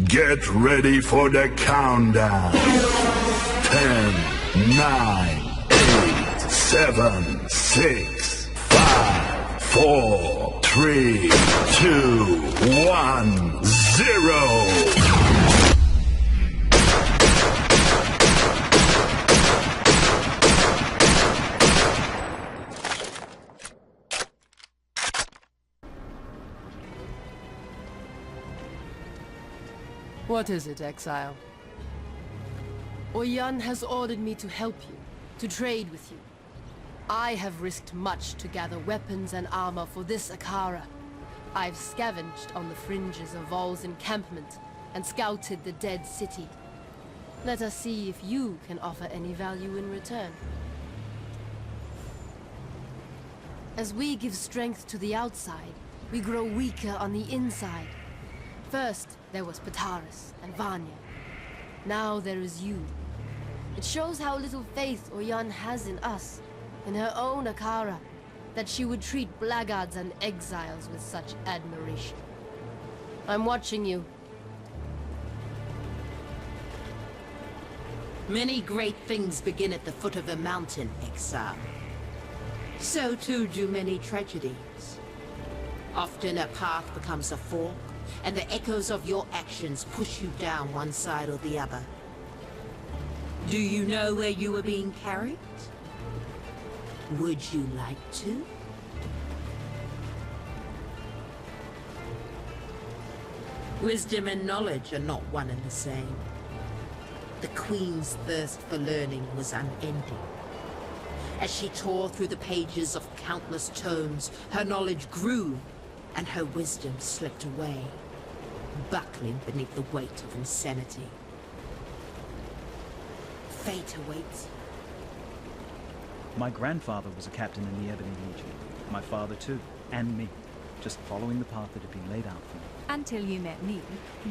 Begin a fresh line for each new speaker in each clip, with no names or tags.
Get ready for the countdown. 10, 9, 8, 7, 6, 5, 4, 3, 2, 1, 0.
What is it, Exile? Oyan has ordered me to help you, to trade with you. I have risked much to gather weapons and armor for this Akara. I've scavenged on the fringes of Vol's encampment and scouted the dead city. Let us see if you can offer any value in return. As we give strength to the outside, we grow weaker on the inside. First, there was Pataris and Vanya. Now there is you. It shows how little faith Oyan has in us, in her own Akara, that she would treat blackguards and exiles with such admiration. I'm watching you.
Many great things begin at the foot of a mountain, Exile. So too do many tragedies. Often a path becomes a fork, and the echoes of your actions push you down one side or the other. Do you know where you were being carried? Would you like to? Wisdom and knowledge are not one and the same. The Queen's thirst for learning was unending. As she tore through the pages of countless tomes, her knowledge grew and her wisdom slipped away, buckling beneath the weight of insanity. Fate awaits.
My grandfather was a captain in the Ebony Legion. My father too, and me. Just following the path that had been laid out for me.
Until you met me.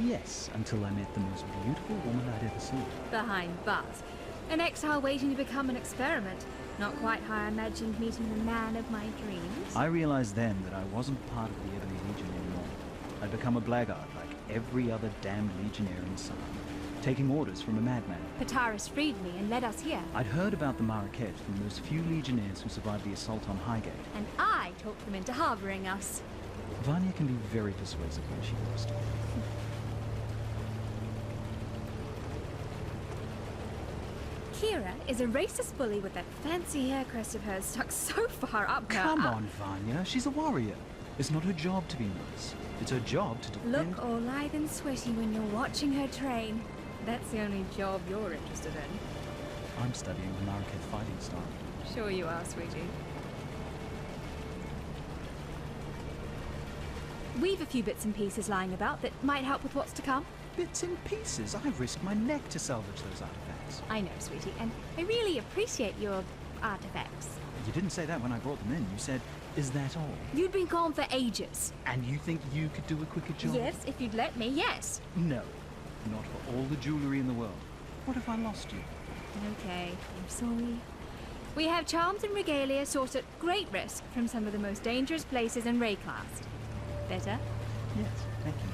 Yes, until I met the most beautiful woman I'd ever seen.
Behind bars. An exile waiting to become an experiment. Not quite how I imagined meeting the man of my dreams.
I realized then that I wasn't part of the Ebony Legion anymore. I'd become a blackguard like every other damned legionnaire in the sun, taking orders from a madman.
Pataris freed me and led us here.
I'd heard about the Marrakech from those few legionnaires who survived the assault on Highgate.
And I talked them into harboring us.
Vanya can be very persuasive when she wants to.
Kira is a racist bully with that fancy hair crest of hers stuck so far up her.
Come on, Vanya. She's a warrior. It's not her job to be nice. It's her job to defend...
Look all lithe and sweaty when you're watching her train. That's the only job you're interested in.
I'm studying the Marrakech fighting style.
Sure you are, sweetie. We've a few bits and pieces lying about that might help with what's to come.
Bits and pieces? I risked my neck to salvage those artifacts.
I know, sweetie, and I really appreciate your artifacts.
You didn't say that when I brought them in. You said, is that all?
You'd been gone for ages.
And you think you could do a quicker job?
Yes, if you'd let me, yes.
No. Not for all the jewelry in the world. What if I lost you?
Okay, I'm sorry. We have charms and regalia sourced at great risk from some of the most dangerous places in Rayclast. Better?
Yes, thank you.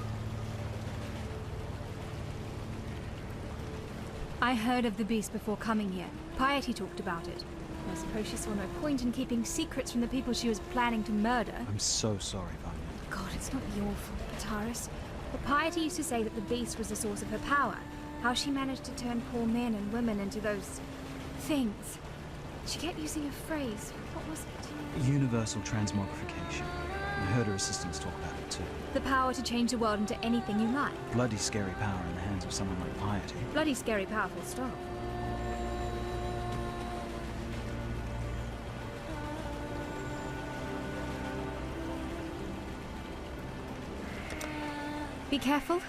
I heard of the beast before coming here. Piety talked about it. I suppose she saw no point in keeping secrets from the people she was planning to murder.
I'm so sorry, Vanya.
God, it's not your fault, Pataris. But Piety used to say that the beast was the source of her power. How she managed to turn poor men and women into those... things. She kept using a phrase. What was it?
Universal transmogrification. I heard her assistants talk about it too.
The power to change the world into anything you like.
Bloody scary power in the hands of someone like Piety.
Bloody scary powerful stuff. Be careful.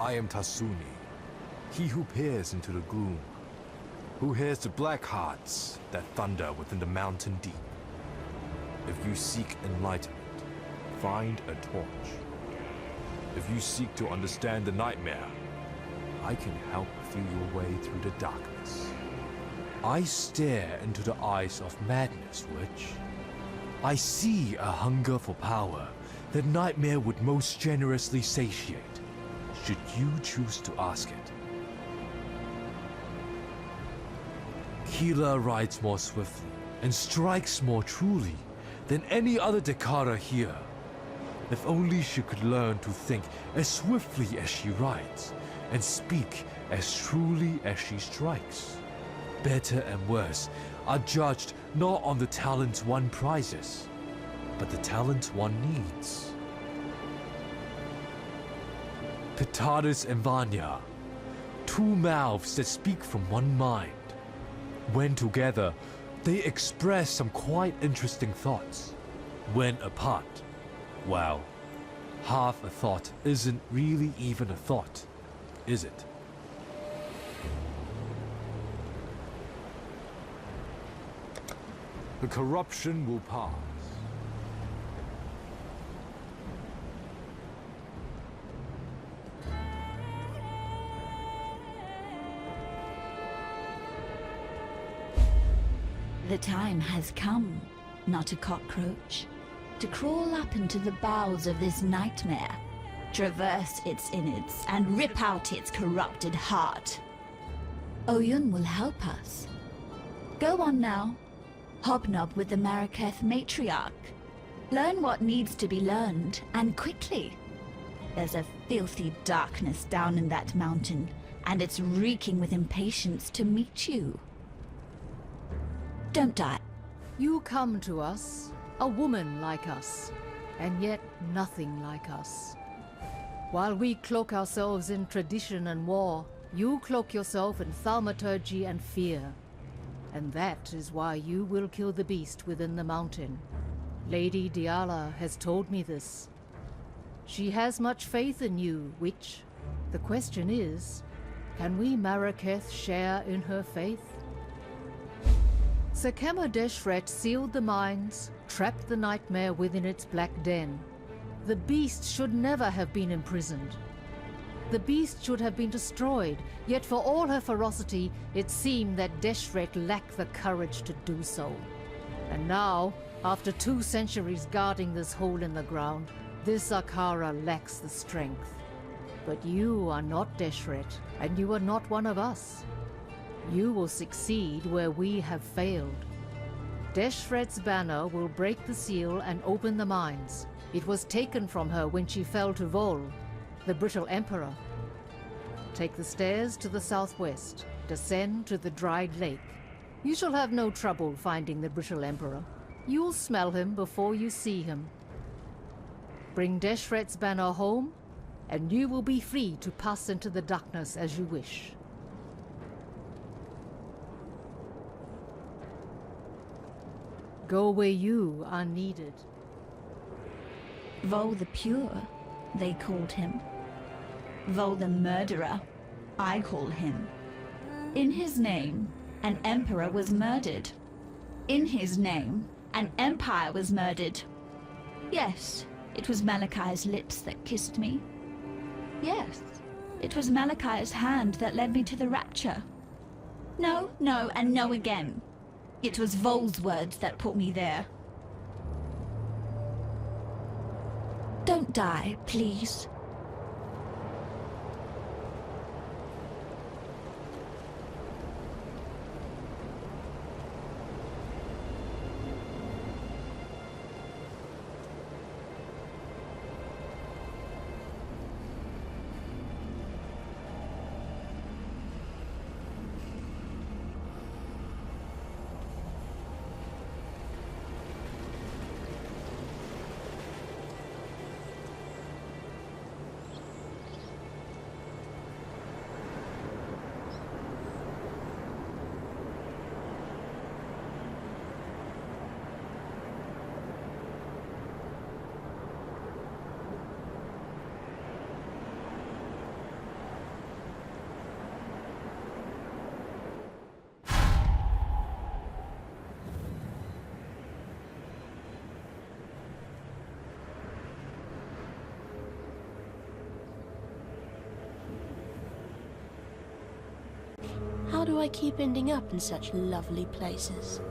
I am Tasuni, he who peers into the gloom, who hears the black hearts that thunder within the mountain deep. If you seek enlightenment, find a torch. If you seek to understand the nightmare, I can help feel your way through the darkness. I stare into the eyes of madness, which I see a hunger for power that Nightmare would most generously satiate, should you choose to ask it. Keela rides more swiftly and strikes more truly than any other Dakara here. If only she could learn to think as swiftly as she rides, and speak as truly as she strikes. Better and worse are judged not on the talents one prizes, but the talent one needs. Pitaris and Vanya, two mouths that speak from one mind. When together, they express some quite interesting thoughts. When apart, well, half a thought isn't really even a thought, is it? The corruption will pass.
The time has come, not a cockroach, to crawl up into the bowels of this nightmare, traverse its innards, and rip out its corrupted heart. Oyun will help us. Go on now. Hobnob with the Maraketh matriarch. Learn what needs to be learned, and quickly. There's a filthy darkness down in that mountain, and it's reeking with impatience to meet you. Don't die.
You come to us, a woman like us, and yet nothing like us. While we cloak ourselves in tradition and war, you cloak yourself in thaumaturgy and fear. And that is why you will kill the beast within the mountain. Lady Diala has told me this. She has much faith in you, which, the question is, can we Maraketh share in her faith? Sekema Deshret sealed the mines, trapped the nightmare within its black den. The beast should never have been imprisoned. The beast should have been destroyed, yet for all her ferocity, it seemed that Deshret lacked the courage to do so. And now, after 2 centuries guarding this hole in the ground, this Akara lacks the strength. But you are not Deshret, and you are not one of us. You will succeed where we have failed. Deshret's banner will break the seal and open the mines. It was taken from her when she fell to Vol, the brittle emperor. Take the stairs to the southwest. Descend to the dried lake. You shall have no trouble finding the brittle emperor. You'll smell him before you see him. Bring Deshret's banner home, and you will be free to pass into the darkness as you wish. Go where you are needed.
Vol the Pure, they called him. Vol the Murderer, I call him. In his name, an emperor was murdered. In his name, an empire was murdered. Yes, it was Malachai's lips that kissed me. Yes, it was Malachai's hand that led me to the rapture. No, no, and no again. It was Vol's words that put me there. Don't die, please.
do I keep ending up in such lovely places?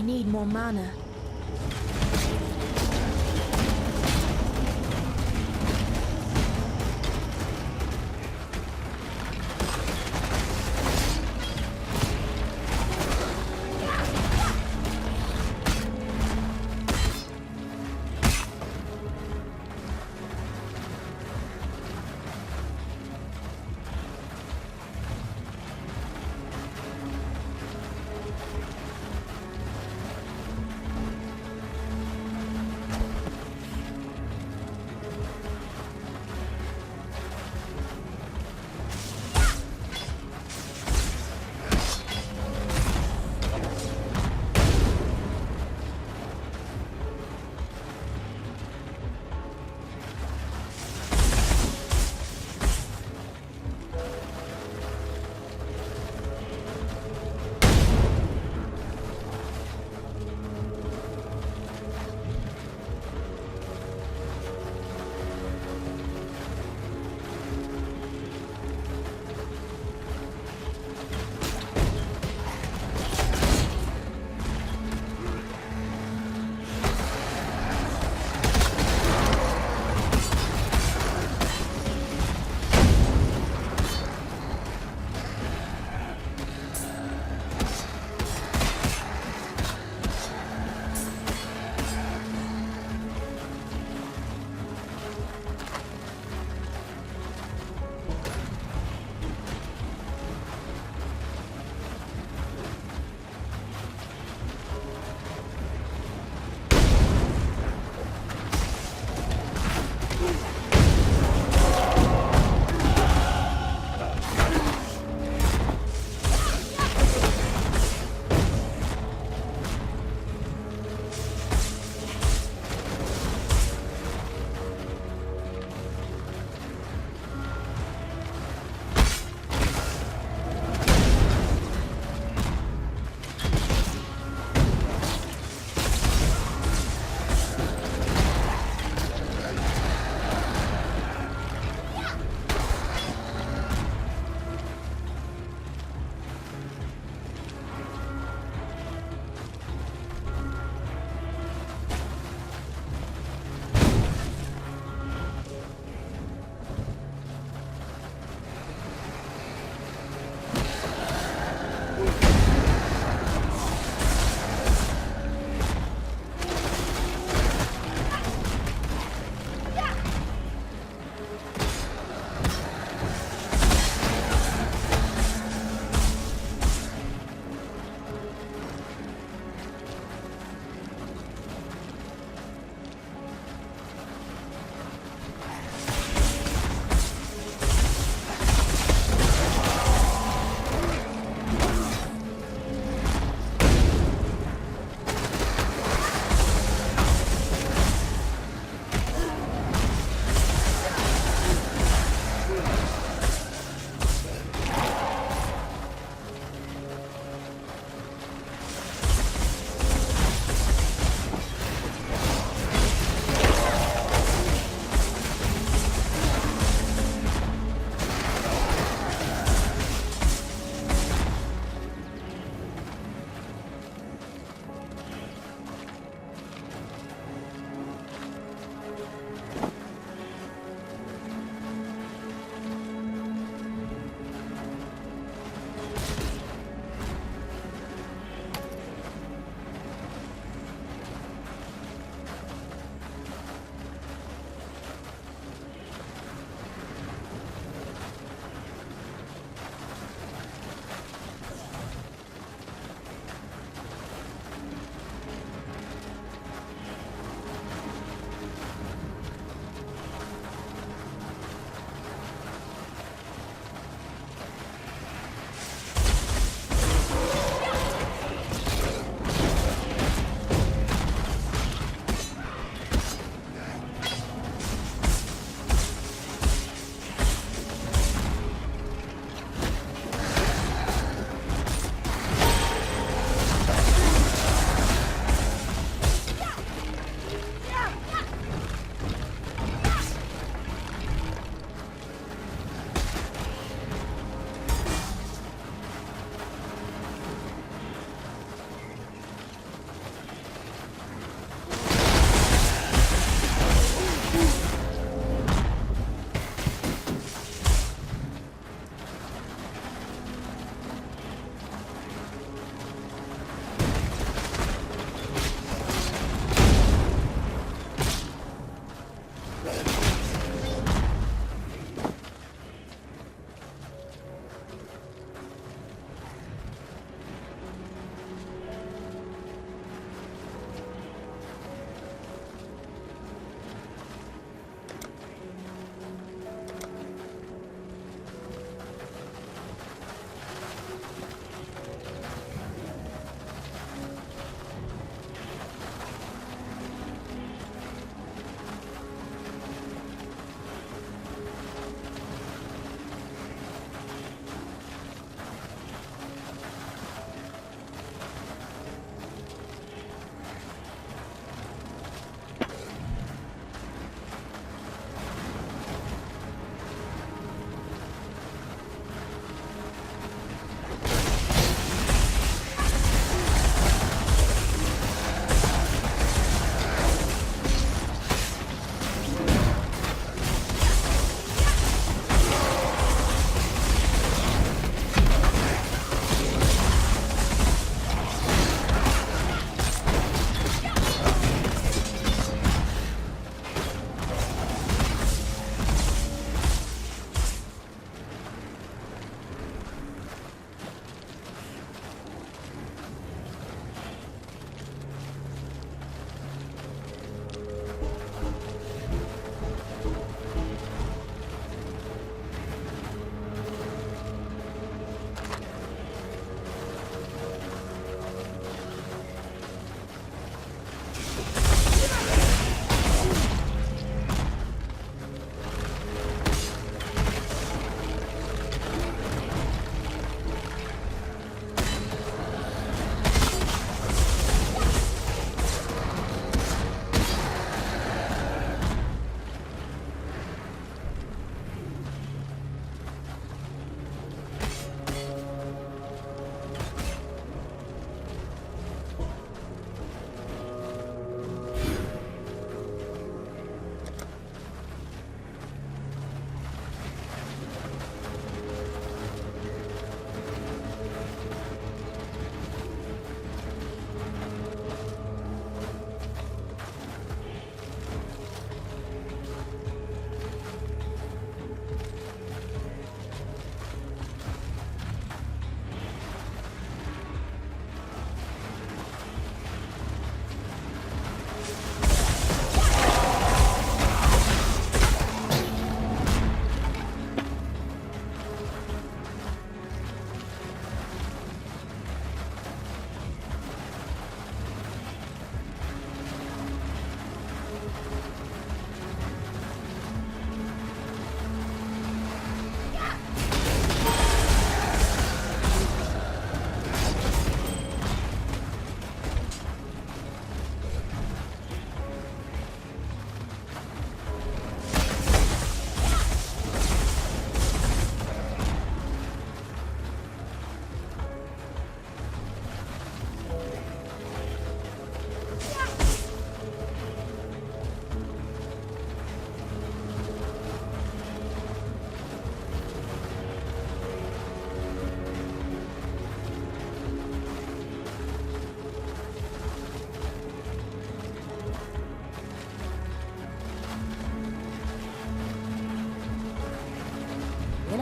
I need more mana.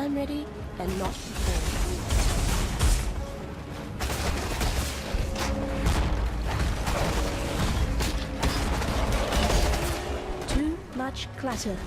I'm ready, and not before. Too much clutter.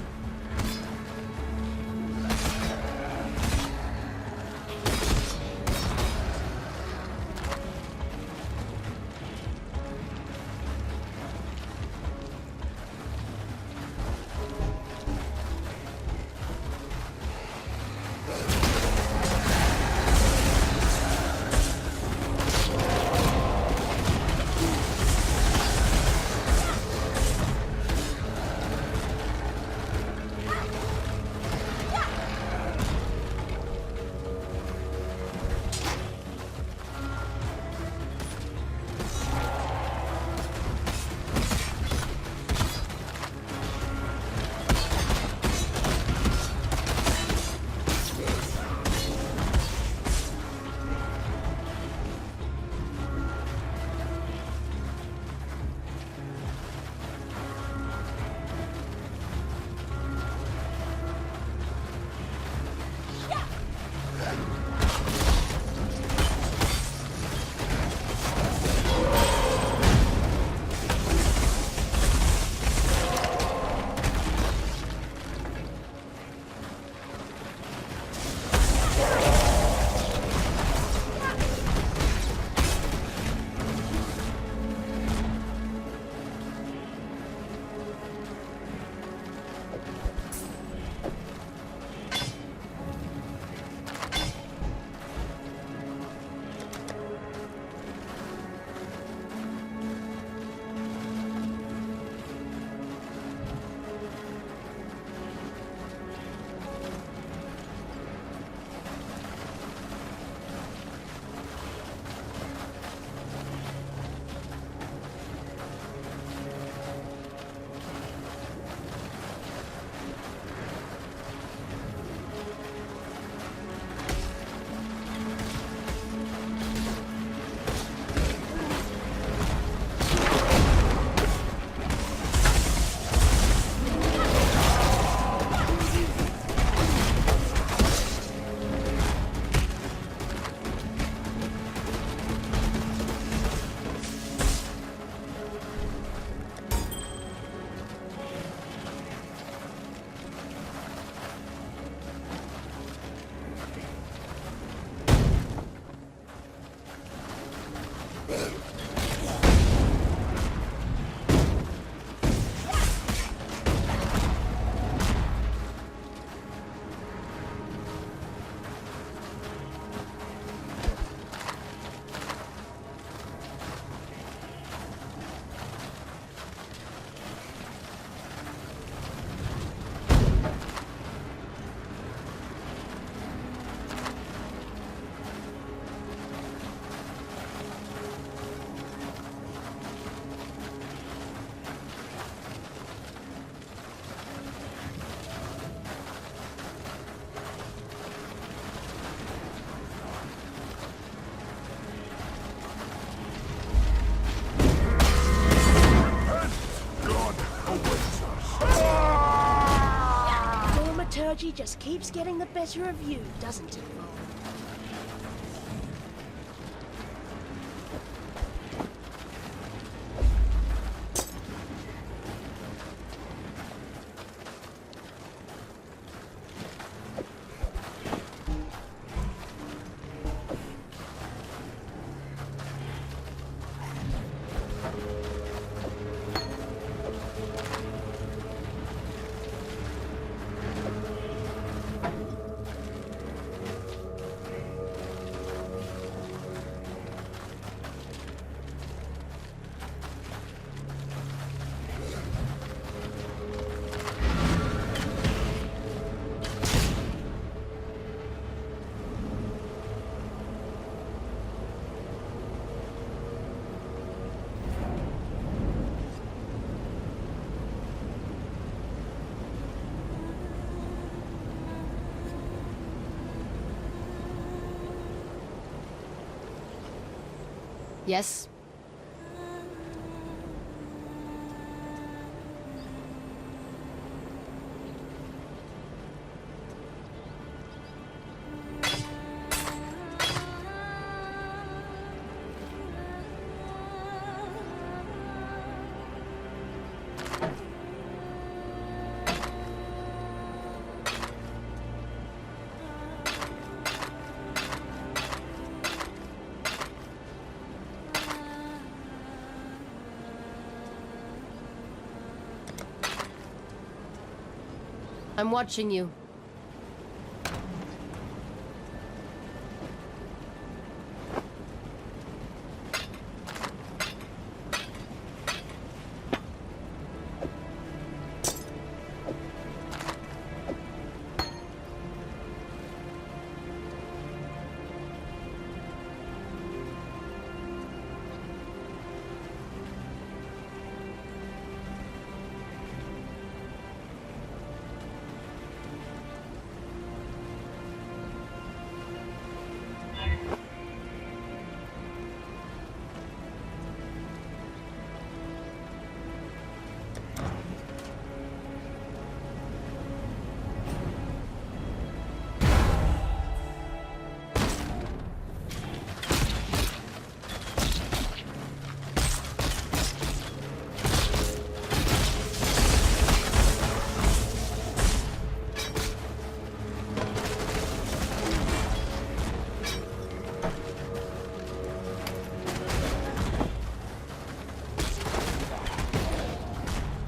Thaumaturgy just keeps getting the better of you, doesn't it?
Yes? I'm watching you.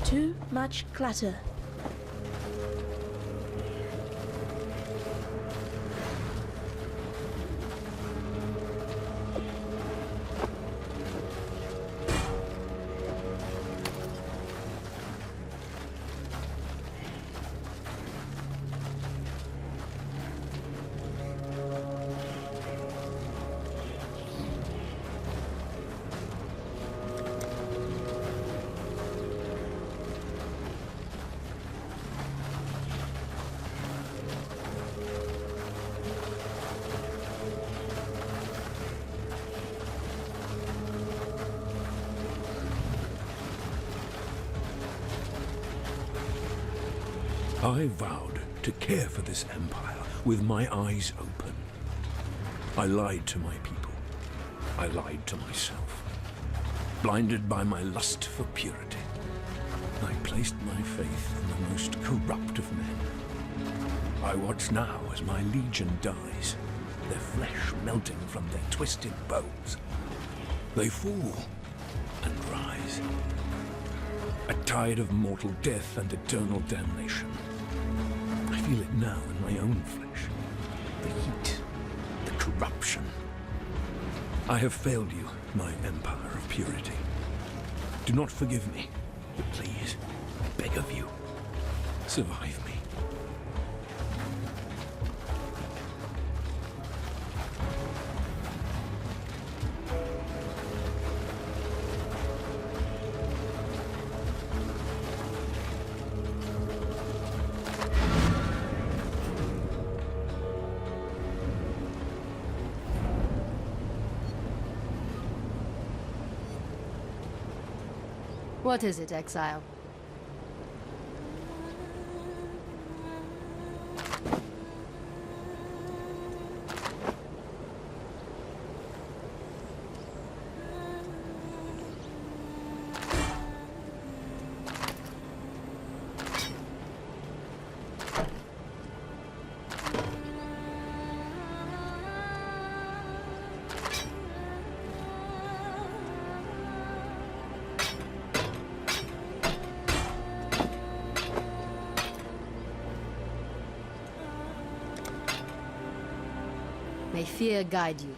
Too much clutter.
I vowed to care for this empire with my eyes open. I lied to my people. I lied to myself. Blinded by my lust for purity, I placed my faith in the most corrupt of men. I watch now as my legion dies, their flesh melting from their twisted bones. They fall and rise. A tide of mortal death and eternal damnation. I feel it now in my own flesh. The heat, the corruption. I have failed you, my empire of purity. Do not forgive me, but please, I beg of you, survive me.
What is it, Exile? May fear guide you.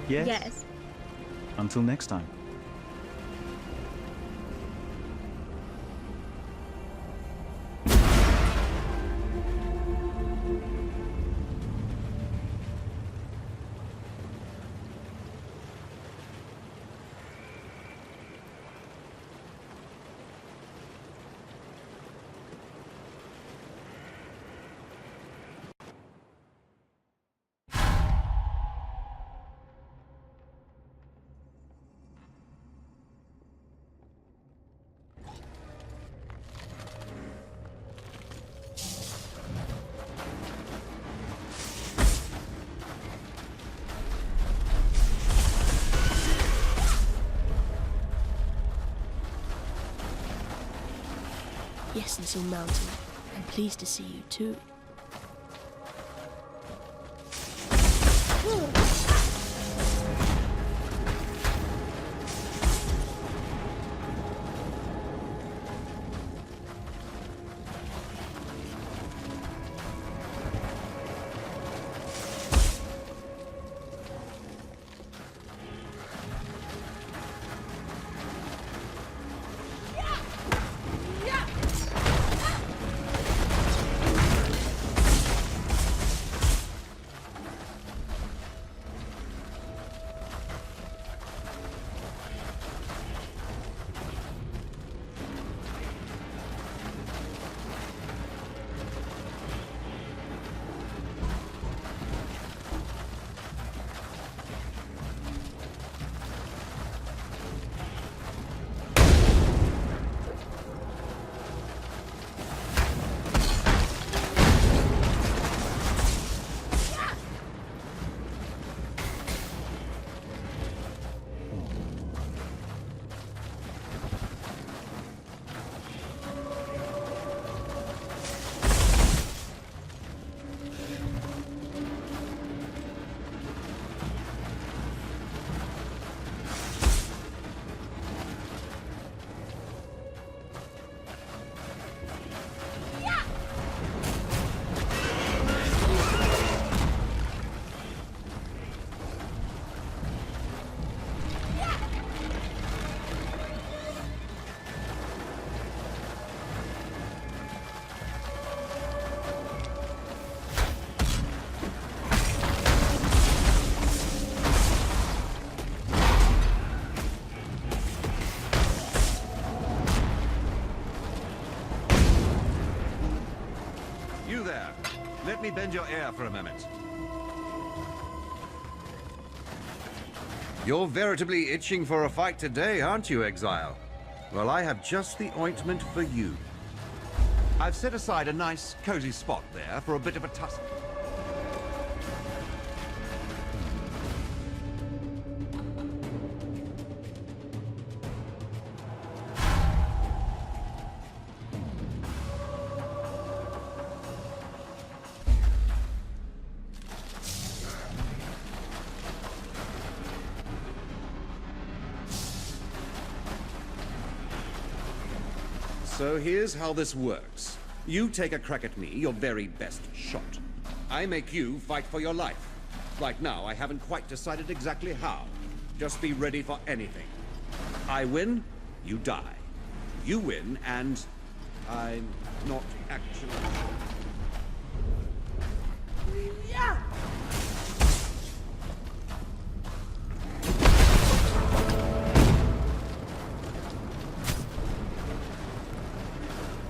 Yes?
Yes.
Until next time.
Yes, Little Mountain. I'm pleased to see you too.
Let me bend your ear for a moment. You're veritably itching for a fight today, aren't you, Exile? Well, I have just the ointment for you. I've set aside a nice, cozy spot there for a bit of a tussle. So here's how this works. You take a crack at me, your very best shot. I make you fight for your life. Right now, I haven't quite decided exactly how. Just be ready for anything. I win, you die. You win, and I'm not actually sure.
Yeah!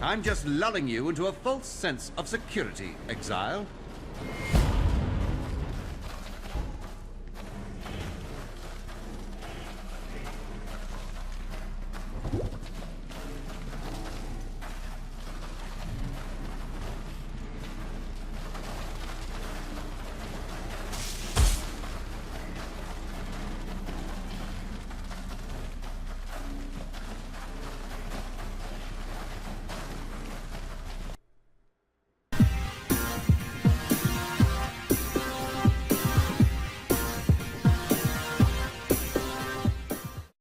I'm just lulling you into a false sense of security, Exile.